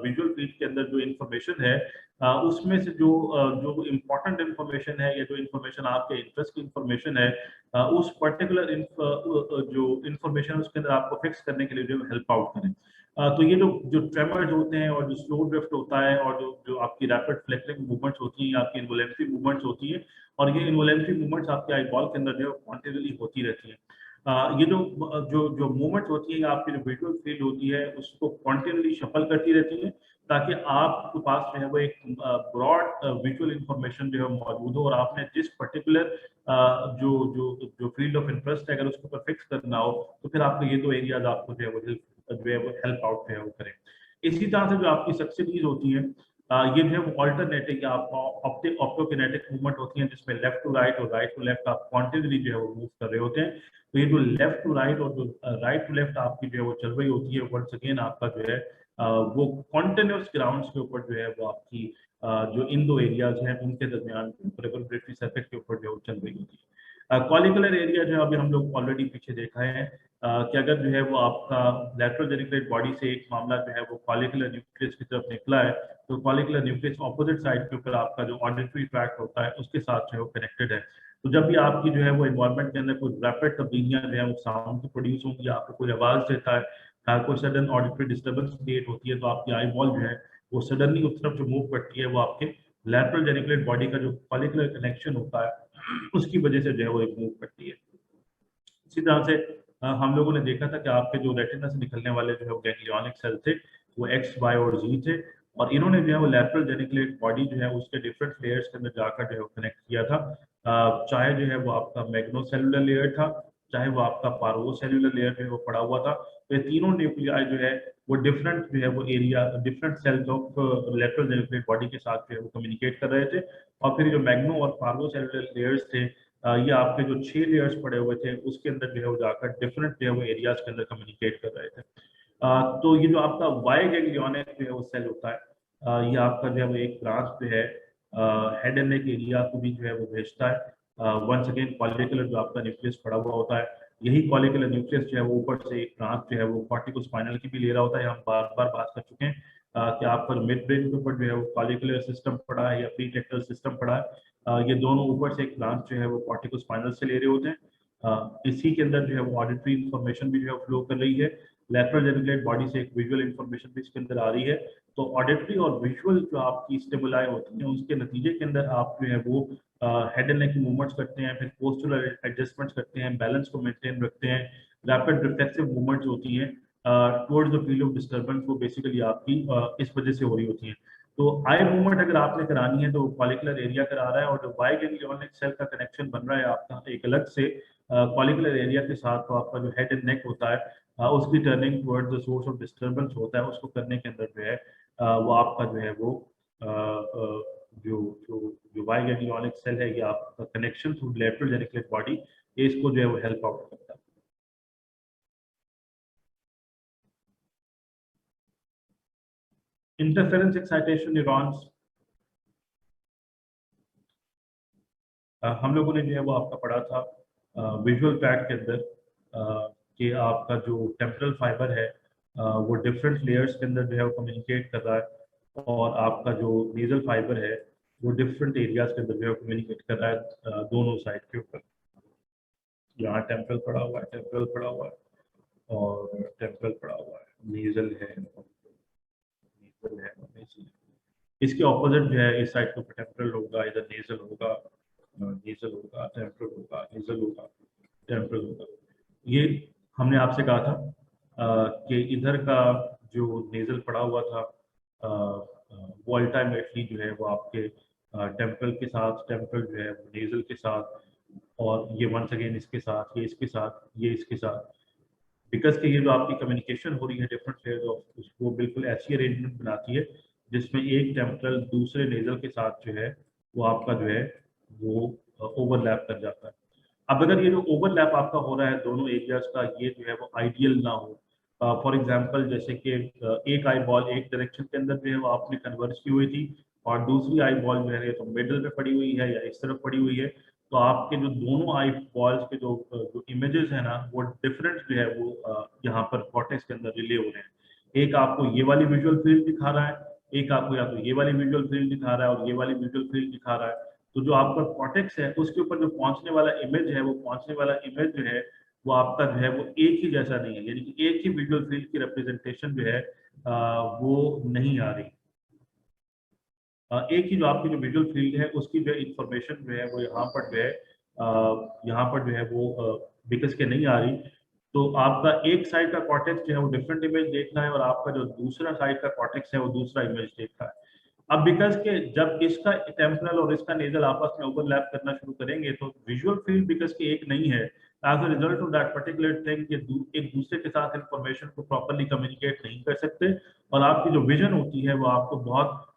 विजुअल फील्ड के अंदर जो इंफॉर्मेशन है, उसमें से जो इम्पोर्टेंट इंफॉर्मेशन है या जो इंफॉर्मेशन आपके इंटरेस्ट की इंफॉर्मेशन है, उस पर्टिकुलर जो इंफॉर्मेशन उसके अंदर आपको फिक्स करने के लिए जो हेल्प आउट करें। तो ये जो ट्रेमर्स होते हैं और जो स्लो ड्रिफ्ट होता है और जो आपकी रैपिड फ्लेक्सिंग मूवमेंट्स होती हैं, आपकी इनवोलेंट्री मूवमेंट्स होती हैं, और ये इनवोलेंट्री मूवमेंट्स आपके आई बॉल के अंदर जो है कॉन्टिन्यूसली होती रहती हैं। ये जो जो जो मूवमेंट्स होती है, आपकी जो विजुअल फील्ड होती है उसको कॉन्टिन्यूसली शफल करती रहती है, ताकि आपके पास जो है वो एक ब्रॉड विजुअल इंफॉर्मेशन जो है मौजूद हो, और आपने जिस पर्टिकुलर जो जो जो फील्ड ऑफ इंटरेस्ट है अगर उसको ऊपर फिक्स करना हो, तो फिर आपको ये दो एरियाज आपको जो है वो हेल्प आउट जो है वो करें। इसी तरह से जो आपकी सब्सिडीज होती हैं, ये जो है वो ऑल्टरनेटिव या ऑप्टोकिनेटिक मूवमेंट होती हैं, जिसमें लेफ्ट टू राइट और राइट टू लेफ्ट आप कॉन्टिन्यूसली जो है वो मूव कर रहे होते हैं। तो ये जो लेफ्ट टू राइट और जो राइट टू लेफ्ट आपकी जो है वो चल रही होती है, वंस अगेन आपका जो है वो कॉन्टिन्यूस ग्राउंड्स के ऊपर जो है वो आपकी जो इन दो एरियाज हैं उनके दरमियान रेगुलेटरी सर्किट के ऊपर जो चल रही होती है। कॉलिकुलर एरिया जो है अभी हम लोग ऑलरेडी पीछे देखा है, कि अगर जो है वो आपका लैटरल जेनिकुलेट बॉडी से एक मामला जो है वो कॉलिकुलर न्यूक्लियस की तरफ निकला है, तो कॉलिकुलर न्यूक्लियस ऑपोजिट साइड के ऊपर आपका जो ऑडिटरी ट्रैक्ट होता है उसके साथ जो है वो कनेक्टेड है। तो जब भी आपकी जो है वो एनवायरनमेंट के अंदर कुछ रैपिड तब्दीलियां जो है वो साउंड की प्रोड्यूस होंगी, आपको कोई आवाज देता है, कोई सडन ऑडिटरी डिस्टर्बेंस क्रिएट होती है, तो आपकी आई बॉल जो है वो सडनली उस तरफ जो मूव करती है वो आपके लैटरल जेनिकुलेट बॉडी का जो फॉलिकुलर कनेक्शन होता है उसकी वजह से जो है वो एक मूव करती है। इसी तरह से हम लोगों ने देखा था कि आपके जो रेटिना से निकलने वाले जो है वो गैंग्लियोनिक सेल थे, वो एक्स, वाई और जी थे, और इन्होंने जो है वो लैटरल जेनिकुलेट बॉडी जो है उसके डिफरेंट लेयर्स के अंदर जाकर जो है वो कनेक्ट किया था। चाहे जो है वो आपका मैग्नोसेलुलर लेयर था, चाहे वो आपका पार्वोसेलुलर लेयर जो है वो पड़ा हुआ था, तो ये तीनों न्यूक्लियाई जो है वो डिफरेंट जो है वो area, different cells of lateral geniculate body के साथ जो है वो कम्युनिकेट कर रहे थे। और फिर जो मैग्नो और पार्वोसेलुलर लेयर्स थे, ये आपके जो 6 लेयर्स पड़े हुए थे उसके अंदर जो है वो जाकर डिफरेंट जो है वो एरियाज के अंदर कम्युनिकेट कर रहे थे। तो ये जो आपका वाई गैंग्लियोनिक जो है वो सेल होता है, ये आपका जो है वो एक ब्रांच जो है हेड एंड नेक एरिया को भी जो है वो भेजता है। वंस अगेन कॉलिकुलर जो आपका न्यूक्लियस पड़ा हुआ होता है, यही कॉलिकुलर न्यूक्लियस जो है वो ऊपर से एक ब्रांच जो है वो कॉर्टिकोस्पाइनल की भी ले रहा होता है। हम बार बार बात कर चुके हैं कि आपका मिड ब्रेन के ऊपर जो है वो कॉलिकुलर सिस्टम पड़ा है या प्रीटेक्टल सिस्टम पड़ा है, ये दोनों ऊपर से एक ब्रांच जो है वो कॉर्टिकोस्पाइनल से ले रहे होते हैं। इसी के अंदर जो है वो ऑडिटरी इंफॉर्मेशन भी जो है फ्लो कर रही है, लैटरल जेनिकुलेट बॉडी से एक विजुअल इंफॉर्मेशन भी इसके अंदर आ रही है। तो ऑडिटरी और विजुअल जो आपकी स्टेबुलाई होती है उसके नतीजे के अंदर आप जो है वो हेड एंड नेक की मूवमेंट्स करते हैं, फिर पोस्चुरल एडजस्टमेंट्स करते हैं, बैलेंस को मेंटेन रखते हैं, रैपिड रिफ्लेक्सिव मूवमेंट्स होती हैं towards the field of disturbance, वो बेसिकली आपकी इस वजह से हो रही होती हैं। तो आई मूवमेंट अगर आपने करानी है तो कॉलिकुलर एरिया करा रहा है, और जो वाई गैंग्लियोनिक सेल का कनेक्शन बन रहा है आपका एक अलग से कॉलिकुलर एरिया के साथ, तो आपका जो हेड एंड नेक होता है उसकी turning towards the source of disturbance होता है, उसको करने के अंदर जो है वो आपका जो है वो जो जो जो वाई गैंग्लियोनिक सेल है, ये आपका connection through lateral geniculate body, ये इसको जो है वो हेल्प आउट करता है। इंटरफेरेंस एक्साइटेशन न्यूरॉन्स, हम लोगों ने जो है वो आपका पढ़ा था विजुअल पैड के अंदर कि आपका जो टेम्पोरल फाइबर है वो डिफरेंट लेयर्स के अंदर जो है वो कम्युनिकेट कर रहा है, और आपका जो नेजल फाइबर है वो डिफरेंट एरियाज के अंदर जो है कम्युनिकेट कर रहा है दोनों साइड के ऊपर। यहाँ टेम्पोरल पड़ा हुआ है, टेम्पोरल पड़ा हुआ है, और टेम्पोरल पड़ा हुआ है, नेजल है, नेजल है, नेजल। इसके ऑपोजिट जो है इस साइड के ऊपर टेम्पोरल होगा, इधर नेजल होगा, नेजल होगा, टेम्पोरल होगा, नेजल होगा, टेम्पोरल होगा। ये हमने आपसे कहा था कि इधर का जो नेजल पड़ा हुआ था वो अल्टीमेटली जो है वो आपके टेम्पोरल के साथ, टेम्पोरल जो है नेजल के साथ, और ये वंस अगेन इसके साथ, ये इसके साथ, ये इसके साथ, बिकॉज कि ये जो आपकी कम्युनिकेशन हो रही है डिफरेंट लेयर्स ऑफ, उसको बिल्कुल ऐसी अरेंजमेंट बनाती है जिसमें एक टेम्पोरल दूसरे नेजल के साथ जो है वो आपका जो है वो ओवरलैप कर जाता है। अब अगर ये जो ओवरलैप आपका हो रहा है दोनों एरियाज का, ये जो है वो आइडियल ना हो, फॉर एग्जांपल जैसे कि एक आई बॉल एक डायरेक्शन के अंदर जो है वो आपने कन्वर्ज की हुई थी, और दूसरी आई बॉल जो है ये तो मिडल में पड़ी हुई है या इस तरफ पड़ी हुई है, तो आपके जो दोनों आई बॉल्स के जो इमेजेस है ना वो डिफरेंट जो है वो यहाँ पर कॉर्टेक्स के अंदर रिले हो रहे हैं। एक आपको ये वाली विजुअल फील्ड दिखा रहा है, एक आपको या तो ये वाली विजुअल फील्ड दिखा रहा है और ये वाली विजुअल फील्ड दिखा रहा है। तो जो आपका कॉर्टेक्स है उसके ऊपर जो पहुंचने वाला इमेज है, वो पहुंचने वाला इमेज जो है वो आपका जो है वो एक ही जैसा नहीं है, यानी कि एक ही विजुअल फील्ड की रिप्रेजेंटेशन जो है वो नहीं आ रही। एक ही जो आपकी जो विजुअल फील्ड है उसकी जो इंफॉर्मेशन जो है वो यहाँ पर जो है यहाँ पर जो है वो बिकस के नहीं आ रही। तो आपका एक साइड का कॉर्टेक्स जो है वो डिफरेंट इमेज देख रहा है, और आपका जो दूसरा साइड का कॉर्टेक्स है वो दूसरा इमेज देख रहा है। अब बिकॉज के जब इसका टेम्पोरल और इसका नेजल आपस में ओवरलैप करना शुरू करेंगे तो विजुअल फील्ड बिकॉज के एक नहीं है, as a result of that particular thing ये एक दूसरे के साथ इंफॉर्मेशन को प्रॉपरली कम्युनिकेट नहीं कर सकते, और आपकी जो विजन होती है वो आपको बहुत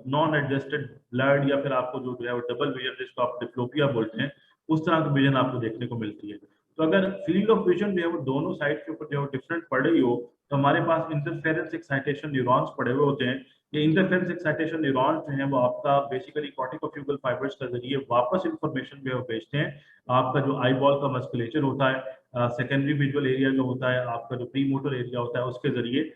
नॉन एडजस्टेड ब्लड, या फिर आपको जो है वो डबल विजन जिसको आप डिप्लोपिया बोलते हैं, उस तरह की विजन आपको देखने को मिलती है। तो अगर फील्ड ऑफ विजन जो है वो दोनों साइड के ऊपर जो है डिफरेंट पड़ रही हो, तो हमारे पास इंटरफेरेंस एक्साइटेशन न्यूरॉन्स पड़े हुए होते हैं। ये इंटरफेरेंस एक्साइटेशन न्यूरॉन्स जो है वो आपका बेसिकली कॉर्टिकोफ्यूगल फाइबर्स के जरिए वापस इंफॉर्मेशन जो है वो भेजते हैं। आपका जो आई बॉल का मस्कुलेचर होता है, सेकेंडरी विजुअल एरिया जो होता है, आपका जो प्री मोटर एरिया होता है, उसके जरिए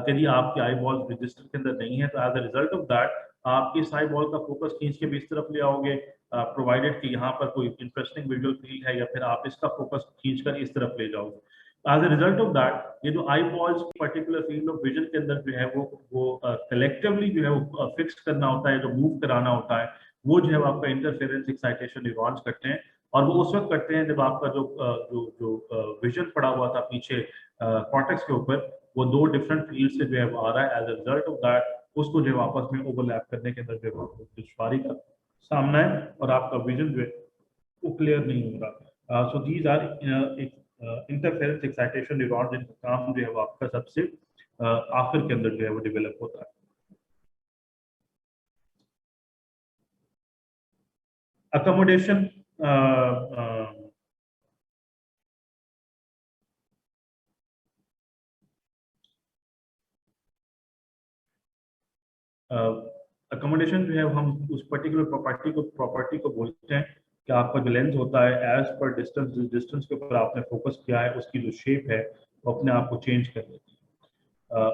यदि आपके आई बॉल रजिस्टर के अंदर नहीं है तो as a result of that आप इस आई बॉल का फोकस खींच के भी इस तरफ ले आओगे, प्रोवाइडेड कि यहाँ पर कोई इंटरेस्टिंग विजुअल फील्ड है, या फिर आप इसका फोकस खींचकर इस तरफ ले जाओगे। As a result of that ये जो eyeballs particular field of vision के अंदर जो है वो कलेक्टिवली जो है वो फिक्स करना होता है, जो मूव कराना होता है, वो जो है वो आपका इंटरफेरेंस एक्साइटेशन न्यूरॉन्स करते हैं। और वो उस वक्त करते हैं जब आपका जो विजन पड़ा हुआ था पीछे कॉर्टेक्स के ऊपर, वो दो डिफरेंट फील्ड से जो है वो आ रहा है। As a result of that उसको जो है आपस में ओवरलैप करने के अंदर जो है दुश्वारी का सामना है और आपका विजन जो है वो क्लियर नहीं हो रहा। So these are interference excitation neuron, जिनका काम जो है वो आपका सबसे आखिर के अंदर जो है वो डेवलप होता है। अकोमोडेशन अकोमोडेशन जो है हम उस पर्टिकुलर प्रॉपर्टी को बोलते हैं कि आपका जो लेंस होता है एज पर डिस्टेंस, जिस डिस्टेंस के ऊपर आपने फोकस किया है उसकी जो शेप है वो अपने आप को चेंज कर लेती है।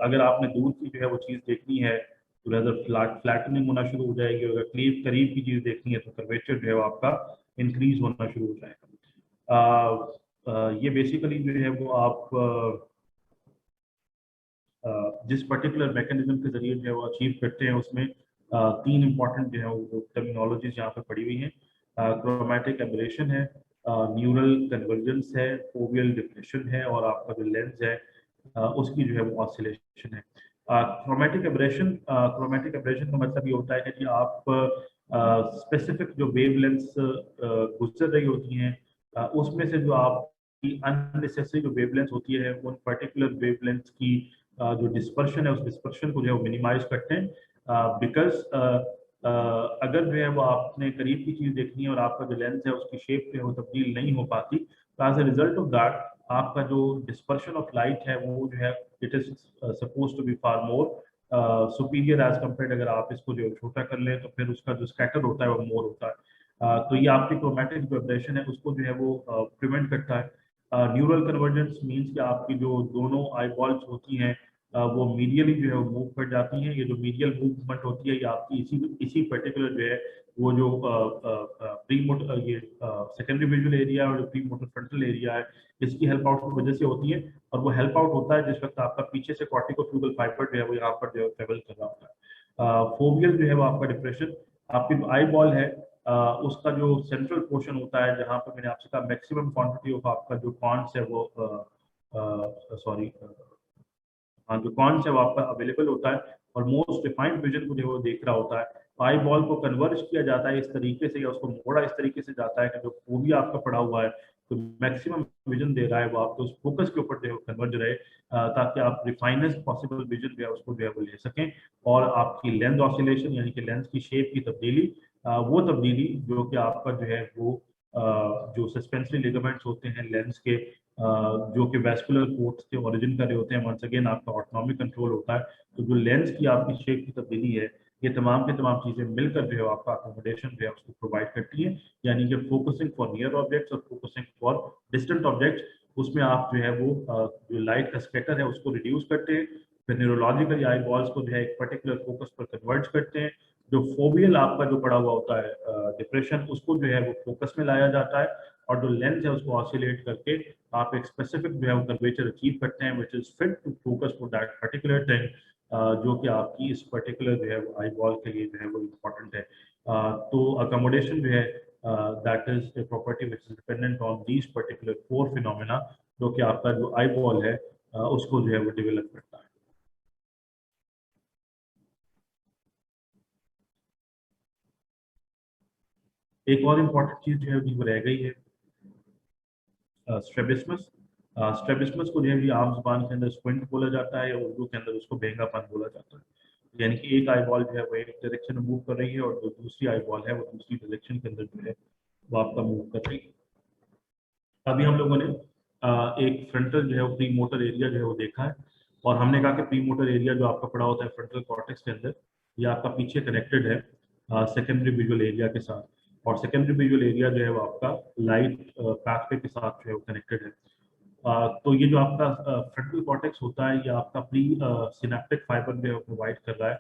अगर आपने दूर की जो है वो चीज़ देखनी है तो रेजर फ्लैटनिंग होना शुरू हो जाएगी। अगर करीब करीब की चीज़ देखनी है तो कर्वेचर जो है वो आपका इंक्रीज होना शुरू हो जाएगा। ये बेसिकली जो है वो आप जिस पर्टिकुलर मैकेनिज्म के जरिए जो है वो अचीव करते हैं उसमें तीन इंपॉर्टेंट जो है वो टर्मिनोलॉजीज यहाँ पे पड़ी हुई हैं। क्रोमैटिक एब्रेशन है, न्यूरल कन्वर्जेंस है, फोवियल डिप्रेशन है, और आपका जो लेंस है उसकी जो है वो ऑसिलेशन है। क्रोमैटिक एब्रेशन का मतलब ये होता है कि आप स्पेसिफिक जो वेवलेंथ्स गुजर रही होती हैं उसमें से जो आपकी अननेसेसरी जो वेवलेंथ होती है उन पर्टिकुलर वेवलेंथ की जो डिस्पर्शन है उस डिस्पर्शन को जो है वो मिनिमाइज करते हैं। बिकॉज अगर जो है वो आपने करीब की चीज देखनी है और आपका जो लेंस है उसकी शेप जो है वो तब्दील नहीं हो पाती, तो as a result of that आपका जो डिस्पर्शन ऑफ लाइट है वो जो है it is suppose to be far more superior as compare. अगर आप इसको जो छोटा कर लें तो फिर उसका जो स्कैटर होता है वो मोर होता है। तो ये आपकी क्रोमैटिक जो एब्रेशन है उसको जो है वो प्रिवेंट करता है। न्यूरल कन्वर्जेंस मींस कि आपकी जो दोनों आई बॉल्स होती हैं वो मीडियली जो है वो मूव कर जाती हैं। ये जो मीडियल मूवमेंट होती है ये आपकी इसी पर्टिकुलर जो है वो जो प्री मोटर ये सेकेंडरी विजुअल एरिया और जो प्री मोटर फ्रंटल एरिया है इसकी हेल्प आउट की वजह से होती है। और वो हेल्प आउट होता है जिस वक्त आपका पीछे से कॉर्टिकोफ्यूगल फाइबर जो है वो यहाँ पर जो है ट्रेवल कर रहा होता है। फोवियल जो है वो आपका डिप्रेशन, आपकी जो आई बॉल है उसका जो सेंट्रल पोर्शन होता है जहाँ पर मैंने आपसे कहा मैक्सिमम क्वांटिटी ऑफ आपका जो कॉन्स है वो सॉरी हाँ जो कौन से आपका अवेलेबल होता है और मोस्ट डिफाइंड विजन को जो वो देख रहा होता है। आई बॉल को कन्वर्ज किया जाता है इस तरीके से या उसको मोड़ा इस तरीके से जाता है कि जो फोबी आपका पड़ा हुआ है तो मैक्सिमम विजन दे रहा है वो आपको उस फोकस के ऊपर जो है कन्वर्ज रहे ताकि आप रिफाइनेस्ट पॉसिबल विजन जो है उसको जो है वो ले सकें। और आपकी लेंस ऑसिलेशन यानी कि लेंस की शेप की तब्दीली, वो तब्दीली जो कि आपका जो है वो जो सस्पेंसरी लिगामेंट्स होते हैं लेंस के जो कि वेस्कुलर कोर्ट्स के ओरिजिन कर रहे होते हैं, वंस अगेन आपका ऑटोनॉमिक कंट्रोल होता है। तो जो लेंस की आपकी शेप की तब्दीली है ये तमाम की तमाम चीजें मिलकर जो है आपका अकोमोडेशन जो है उसको प्रोवाइड करती है। यानी कि फोकसिंग फॉर नियर ऑब्जेक्ट्स और फोकसिंग फॉर डिस्टेंट ऑब्जेक्ट्स, उसमें आप जो है वो जो लाइट का स्कैटर है उसको रिड्यूस करते हैं। फिर न्यूरोलॉजिकल आई बॉल्स को जो है एक पर्टिकुलर फोकस पर कन्वर्ट करते हैं। जो फोबियल आपका जो पड़ा हुआ होता है डिप्रेशन, उसको जो है वो फोकस में लाया जाता है और जो लेंस है उसको ऑसिलेट करके आप एक स्पेसिफिक जो है वो कर्वेचर अचीव करते हैं which is fit to focus for that particular thing, जो कि आपकी इस पर्टिकुलर जो है वो आई बॉल के लिए जो है वो इम्पोर्टेंट है। तो अकोमोडेशन जो है that is a property which is dependent on these particular four phenomena, जो कि आपका जो आई बॉल है उसको जो है वो डेवलप करता है। एक और इम्पॉर्टेंट चीज जो है वो रह गई है स्ट्रेबिस्मस। स्ट्रेबिस्मस को जो है आम जुबान के अंदर स्क्विंट बोला जाता है, उर्दू के अंदर उसको बेंगापन बोला जाता है। यानी कि एक आई बॉल जो है वो एक डायरेक्शन में मूव कर रही है और जो दूसरी आई बॉल है वो दूसरी डायरेक्शन के अंदर जो है वो आपका मूव कर रही है। अभी हम लोगों ने एक फ्रंटल जो है वो प्री मोटर एरिया जो है वो देखा है और हमने कहा कि प्री मोटर एरिया जो आपका पड़ा होता है फ्रंटल कॉर्टेक्स के अंदर, ये आपका पीछे कनेक्टेड है सेकेंडरी विजुअल एरिया के साथ। और सेकेंडरी विजुअल एरिया जो है वो आपका लाइट पैथवे के साथ जो है वो कनेक्टेड है। तो ये जो आपका फ्रंटल कॉर्टेक्स होता है ये आपका प्री सिनेप्टिक फाइबर जो है प्रोवाइड कर रहा है।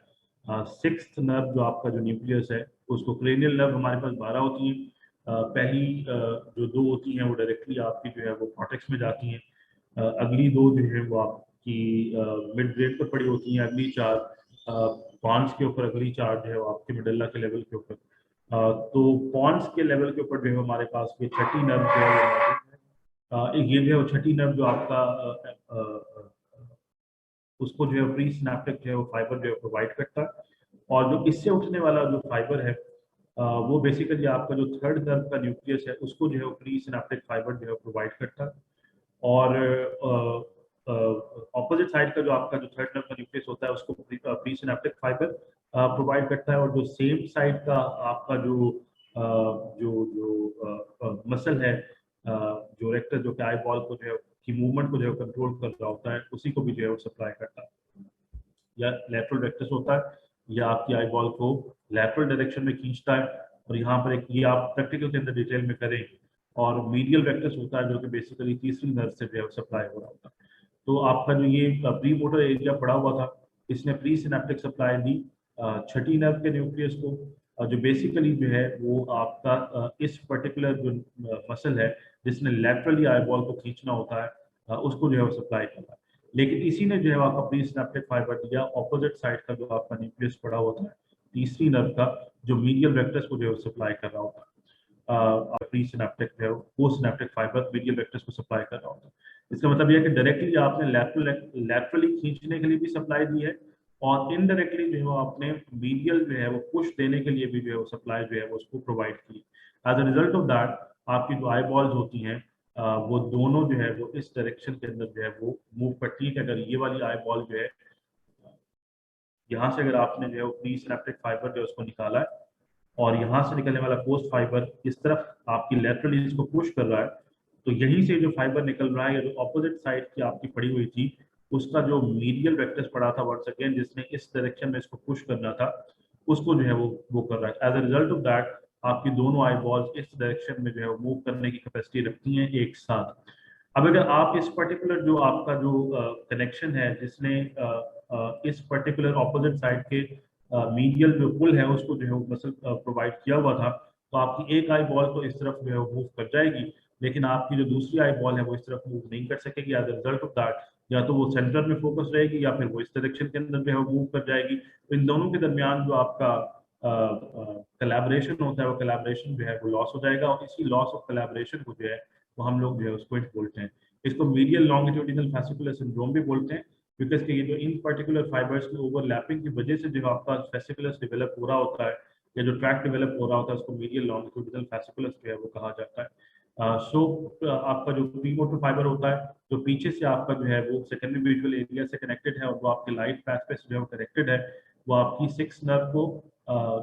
सिक्स्थ नर्व जो आपका जो न्यूक्लियस है उसको क्रेनियल नर्व हमारे पास 12 होती हैं। पहली जो दो होती हैं वो डायरेक्टली आपकी जो है वो कॉर्टेक्स में जाती हैं। अगली दो जो है वो आपकी मिड ग्रेड पर पड़ी होती हैं, अगली चार पॉन्स के ऊपर, अगली चार जो है वो आपके मिडल्ला के लेवल के ऊपर। तो पॉन्स के लेवल के ऊपर जो है हमारे पास ये छठी नर्व जो है वो मौजूद है। एक ये जो है वो छठी नर्व जो आपका उसको जो है प्री सिनेप्टिक जो है वो फाइबर जो है प्रोवाइड करता है। और जो इससे उठने वाला जो फाइबर है वो बेसिकली आपका जो थर्ड नर्व का न्यूक्लियस है उसको जो है प्री सिनेप्टिक फाइबर जो है प्रोवाइड करता है। और ऑपोजिट साइड का जो आपका जो थर्ड नर्व का न्यूक्लियस होता है उसको प्री सिनेप्टिक फाइबर प्रोवाइड करता है। और जो सेम साइड का आपका जो जो जो मसल है, जो रेक्टर जो कि आई बॉल को जो है की मूवमेंट को जो है कंट्रोल कर रहा होता है, उसी को भी जो है वो सप्लाई करता है। या लेटरल रेक्टस होता है, या आपकी आई बॉल को लेटरल डायरेक्शन में खींचता है। और यहाँ पर एक ये आप प्रैक्टिकल के अंदर डिटेल में करें। और मीडियल रेक्टस होता है जो कि बेसिकली तीसरी नर्व से जो है सप्लाई हो रहा होता है। तो आपका जो ये प्री मोटर एरिया पड़ा हुआ था, इसने प्री सिनेप्टिक सप्लाई दी छठी नर्व के न्यूक्लियस को, जो बेसिकली जो है वो आपका इस पर्टिकुलर जो मसल है जिसने लेटरली आई बॉल को खींचना होता है, उसको जो है वो सप्लाई करना है। लेकिन इसी ने जो है आपका प्री सिनेप्टिक फाइबर दिया ऑपोजिट साइड का जो आपका न्यूक्लियस पड़ा होता है तीसरी नर्व का, जो मीडियल वेक्टर्स को जो है सप्लाई कर रहा होता है। प्री सिनेप्टिक जो है post synaptic fibre medial vectors को सप्लाई कर रहा होता है। इसका मतलब यह है कि डायरेक्टली आपने लैटरली खींचने के लिए भी सप्लाई दी है, और इनडायरेक्टली जो है आपने मीडियल जो है वो पुश देने के लिए भी जो है वो सप्लाई जो है वो उसको प्रोवाइड की। As a result of that आपकी जो आई बॉल्स होती हैं वो दोनों जो है वो इस डायरेक्शन के अंदर जो है वो मूव करती है। कि अगर ये वाली आई बॉल जो है यहाँ से अगर आपने जो है प्री सिनेप्टिक फाइबर जो है उसको निकाला है, और यहाँ से निकलने वाला पोस्ट फाइबर इस तरफ आपकी लेटरली इसको पुश कर रहा है, तो यहीं से जो फाइबर निकल रहा है या जो ऑपोजिट साइड की आपकी पड़ी हुई थी उसका जो मीडियल वेक्टर्स पड़ा था वंस अगेन जिसने इस डायरेक्शन में इसको पुश करना था, उसको जो है वो कर रहा है। As a result of that आपकी दोनों आई बॉल्स इस डायरेक्शन में जो है मूव करने की कैपेसिटी रखती हैं एक साथ। अब अगर आप इस पर्टिकुलर जो आपका जो कनेक्शन है जिसने इस पर्टिकुलर ऑपोजिट साइड के मीडियल जो पुल है उसको जो है वो मसल प्रोवाइड किया हुआ था, तो आपकी एक आई बॉल तो इस तरफ जो है वो मूव कर जाएगी, लेकिन आपकी जो दूसरी आई बॉल है वो इस तरफ मूव नहीं कर सकेगी। As a result of that या तो वो सेंटर में फोकस रहेगी या फिर वो इस डायरेक्शन के अंदर जो है वो मूव कर जाएगी। तो इन दोनों के दरमियान जो आपका कलेबोरेशन होता है वो कलेबोरेशन जो है वो लॉस हो जाएगा, और इसी लॉस ऑफ कलेबोरेशन को जो है वो हम लोग जो है उसको बोलते हैं। इसको मीडियल लॉन्गिट्यूडिनल फेसिकुलर सिंड्रोम भी बोलते हैं, बिकॉज के ये जो इन पर्टिकुलर फाइबर्स की ओवरलैपिंग की वजह से जो आपका फेसिकुलस डेवलप हो रहा होता है या जो ट्रैक डेवलप हो रहा होता है उसको मीडियल लॉन्गिट्यूडिनल फेसिकुलस जो है वो कहा जाता है। सो आपका जो प्रीमोटर फाइबर होता है जो पीछे से आपका जो है वो सेकेंडरी विजुअल एरिया से कनेक्टेड है और वो आपके लाइट पैथ पे जो है कनेक्टेड है, वो आपकी सिक्स नर्व को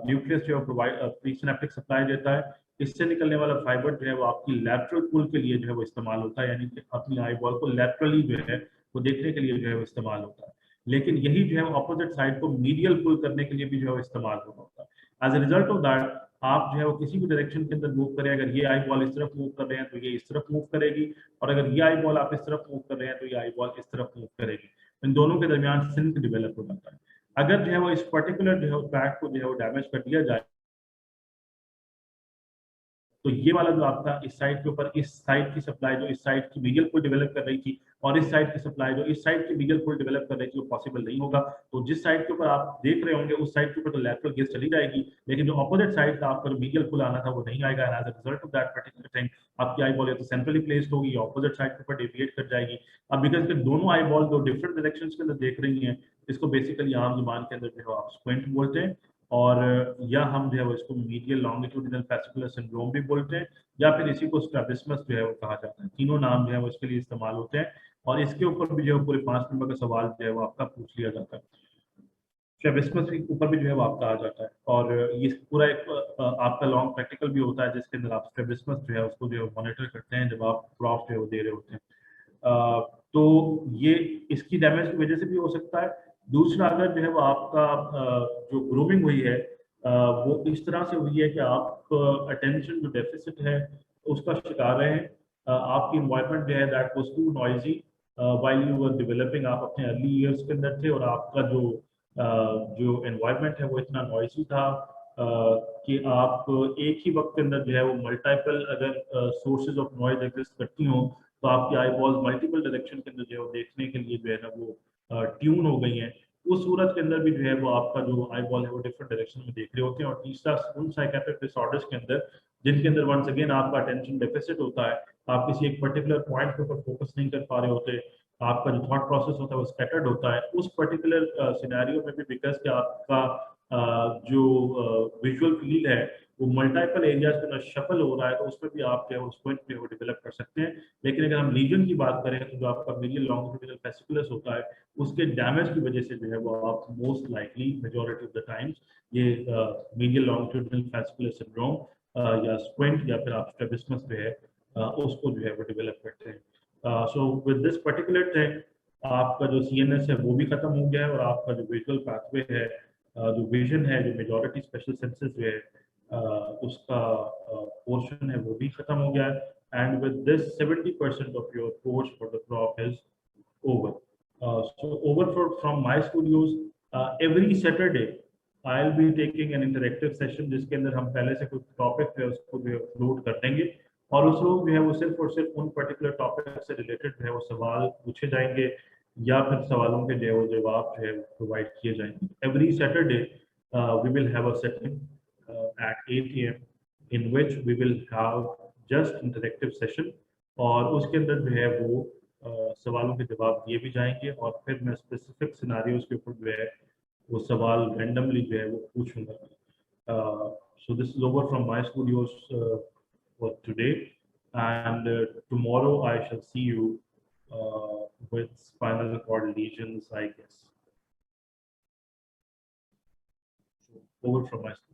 न्यूक्लियस जो है प्रोवाइड प्री सिनेप्टिक सप्लाई देता है। इससे निकलने वाला फाइबर जो है वो आपकी लैटरल पुल के लिए जो है वो इस्तेमाल होता है, यानी कि अपनी आई बॉल को लैटरली जो है वो देखने के लिए जो है वो इस्तेमाल होता है। लेकिन यही जो है ऑपोजिट साइड को मीडियल पुल करने के लिए भी जो है वो इस्तेमाल होता है। As a result of that आप जो है वो किसी भी डायरेक्शन के अंदर मूव करें, अगर ये आई बॉल इस तरफ मूव कर रहे हैं तो ये इस तरफ मूव करेगी, और अगर ये आई बॉल आप इस तरफ मूव कर रहे हैं तो ये आई बॉल इस तरफ मूव करेगी। इन दोनों के दरमियान सिंक डेवलप हो जाता है। अगर जो है वो इस पर्टिकुलर जो है ट्रैक को जो है वो डैमेज कर दिया जाए, तो ये वाला जो आपका इस साइड के ऊपर इस साइड की सप्लाई जो इस साइड की मीडियल पुल डेवलप कर रही थी, और इस साइड की सप्लाई जो इस साइड की मीडियल पुल डेवलप कर रही थी, वो पॉसिबल नहीं होगा। तो जिस साइड के ऊपर आप देख रहे होंगे उस साइड के ऊपर तो लैटरल गेज चली जाएगी, लेकिन जो ऑपोजिट साइड का आपका मीडियल पुल आना था वो नहीं आएगा। As a result of that particular thing आपकी आई बॉल या तो सेंट्रली प्लेस्ड होगी या ऑपोजिट साइड के ऊपर डेविएट कर जाएगी। अब बिकॉज के दोनों आई बॉल दो डिफरेंट डायरेक्शन के अंदर देख रही हैं, इसको बेसिकली आम जुबान के अंदर जो है आप स्क्विंट बोलते हैं, और या हम जो है वो इसको मीडियल लॉन्गिट्यूडिनल फेसिकुलर सिंड्रोम भी बोलते हैं, या फिर इसी को स्ट्रैबिस्मस जो है वो कहा जाता है। तीनों नाम जो है वो इसके लिए इस्तेमाल होते हैं, और इसके ऊपर भी जो है पूरे 5 नंबर का सवाल जो है वो आपका पूछ लिया जाता है। स्ट्रैबिस्मस के ऊपर भी जो है वो आपका आ जाता है, और ये पूरा एक आपका लॉन्ग प्रैक्टिकल भी होता है जिसके अंदर आप स्ट्रैबिस्मस जो है उसको जो है मॉनिटर करते हैं जब आप प्रॉफ जो है वो दे रहे होते हैं। तो ये इसकी डैमेज की वजह से भी हो सकता है। दूसरा, अगर जो है वो आपका जो ग्रूमिंग हुई है वो इस तरह से हुई है कि आप अटेंशन जो डेफिसिट है उसका शिकार रहे हैं, आपकी इन्वायरमेंट जो है that was too noisy while you were developing, आप अपने अर्ली ईयर्स के अंदर थे और आपका जो एनवायरनमेंट है वो इतना नॉइजी था कि आप एक ही वक्त के अंदर जो है वो मल्टीपल अगर सोर्सेज ऑफ नॉइज एग्जिस्ट करती हों तो आपकी आई बॉल्स मल्टीपल डायरेक्शन के अंदर जो है वो देखने के लिए जो है ना वो ट्यून हो गई हैं। उस सूरत के अंदर भी जो है वो आपका जो आई बॉल है वो डिफरेंट डायरेक्शन में देख रहे होते हैं। और तीसरा उन साइकेट्रिक डिसऑर्डर्स के अंदर जिनके अंदर वंस अगेन आपका अटेंशन डेफिसिट होता है, आप किसी एक पर्टिकुलर पॉइंट के ऊपर फोकस नहीं कर पा रहे होते, आपका जो थॉट प्रोसेस होता है वो स्कैटर्ड होता है, उस पर्टिकुलर सिनेरियो में भी बिकॉज कि आपका जो विजुअल फील्ड है वो मल्टीपल एरियाज के अंदर शफल हो रहा है, तो उसमें भी आप जो है उस पॉइंट पे वो डेवलप कर सकते हैं। लेकिन अगर हम लीजन की बात करें तो जो आपका मीडियल लॉन्गिट्यूडिनल फेसिकुलस होता है उसके डैमेज की वजह से जो है वो आप most likely majority of the times ये मीडियल लॉन्गिट्यूडिनल फेसिकुलर सिंड्रोम या स्क्विंट या फिर आप स्ट्रैबिस्मस जो है उसको जो है वो डेवलप करते हैं। So with this particular thing आपका जो सीएनएस है वो भी खत्म हो गया है और आपका जो विजुअल पाथवे है, जो विजन है, जो मेजॉरिटी स्पेशल सेंसेस जो है उसका पोर्शन है वो भी खत्म हो गया है। And with this 70% of your course for the crop is over. So over from my studios every Saturday I will be taking an interactive session जिसके अंदर हम पहले से कुछ टॉपिक है उसको जो अपलोड कर देंगे और उस रोज जो है वो सिर्फ और सिर्फ उन पर्टिकुलर टॉपिक से रिलेटेड जो है वो सवाल पूछे जाएंगे या फिर सवालों के जो है वो जवाब जो है प्रोवाइड किए जाएंगे। Every Saturday we will have a session at 8 a.m. in which we will have just interactive session और उसके अंदर जो है वो सवालों के जवाब दिए भी जाएंगे और फिर मैं स्पेसिफिक सिनारियोज के ऊपर जो है वो सवाल रैंडमली जो है वो पूछूंगा। So this is over from my studios for today, and tomorrow I shall see you with spinal cord lesions, I guess. So over from my studio.